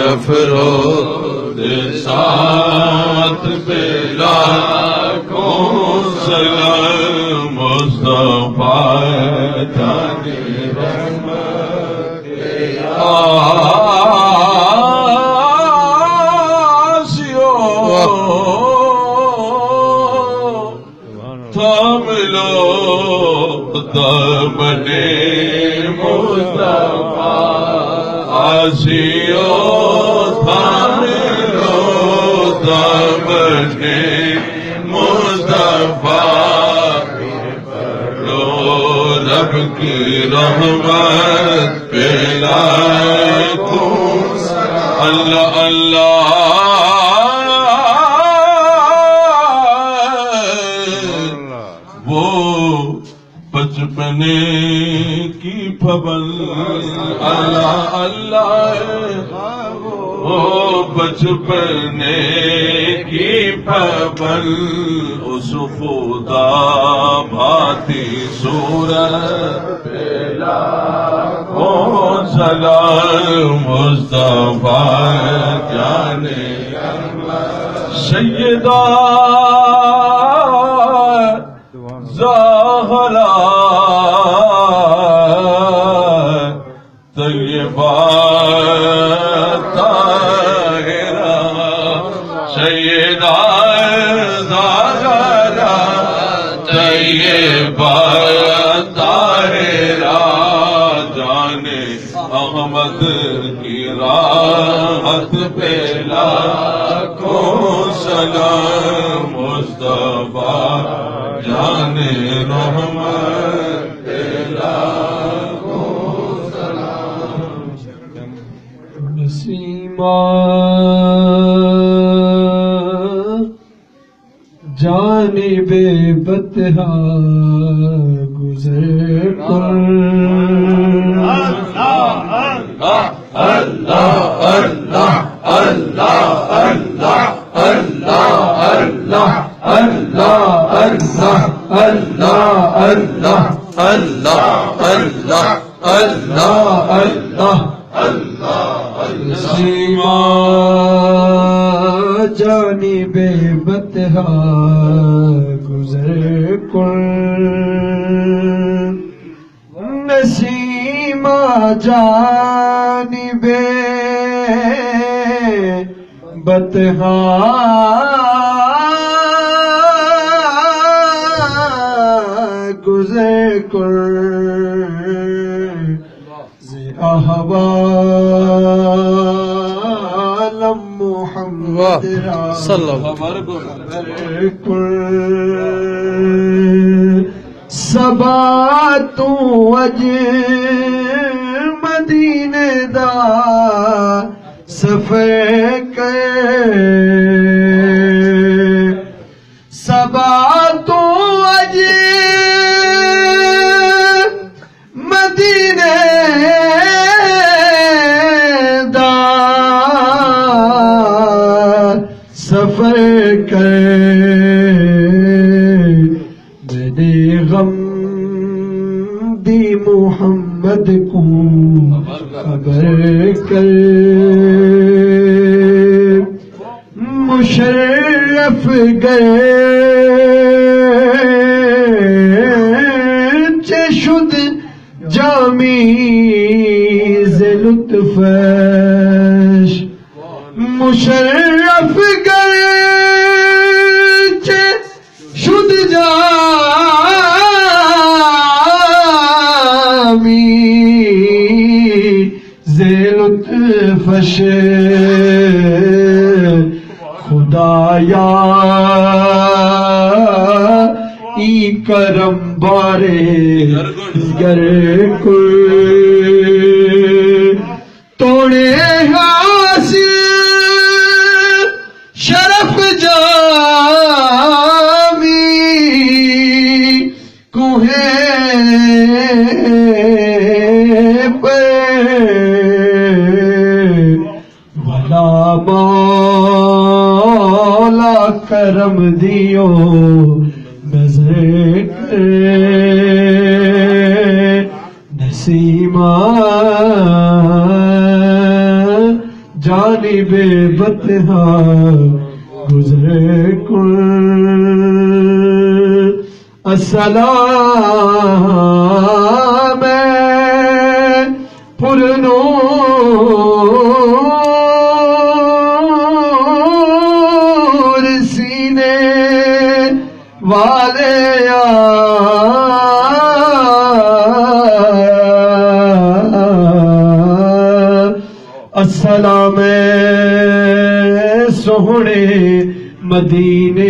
افرود ساتھ پہ لاکھوں سلام مصطفیٰ جانے رحمت آسیو تھام لو دامنے مصطفیٰ آسیو تھام لو دامنے مصطفیٰ پڑھو رب کی رحمت پہ لاکھوں اللہ اللہ وہ بچپنے کی پھبل اللہ اللہ وہ بچپنے کی پھبل اس خدا بھاتی صورت پہ لاکھوں سلام مصطفیٰ جانے سیدہ زہرا طیبہ طاہرہ سیدہ زہرا طیبہ طاہرہ جانے احمد کی راحت پہ لاکھوں سلام مصطفیٰ جانے رحمت پہ لاکھوں سلام نسیمہ جانب بطحا گزر کر اللہ اللہ اللہ اللہ اللہ اللہ اللہ اللہ اللہ اللہ اللہ اللہ اللہ اللہ نسیمہ جانب بطحا گزر کر نسیمہ جانب بطحا گزر کر احوال محمد صلی اللہ صبا تو اج مدینے دا سفر کر صبا تو اج مدینے دا سفر کر میرے غم دی محمد کو خبر کر مشرف گئے چشد جامی لطفش مشرف گئے چشد جامی لطفش خدایا ای کرم بارے گر کوئی توڑے حاصل شرف جامی کوہیں بھلا مولا کرم دیو نظر کرے نسیمہ جانب بطحا گزرے کن السلام پرنور سینے والے السلام سوہنے مدینے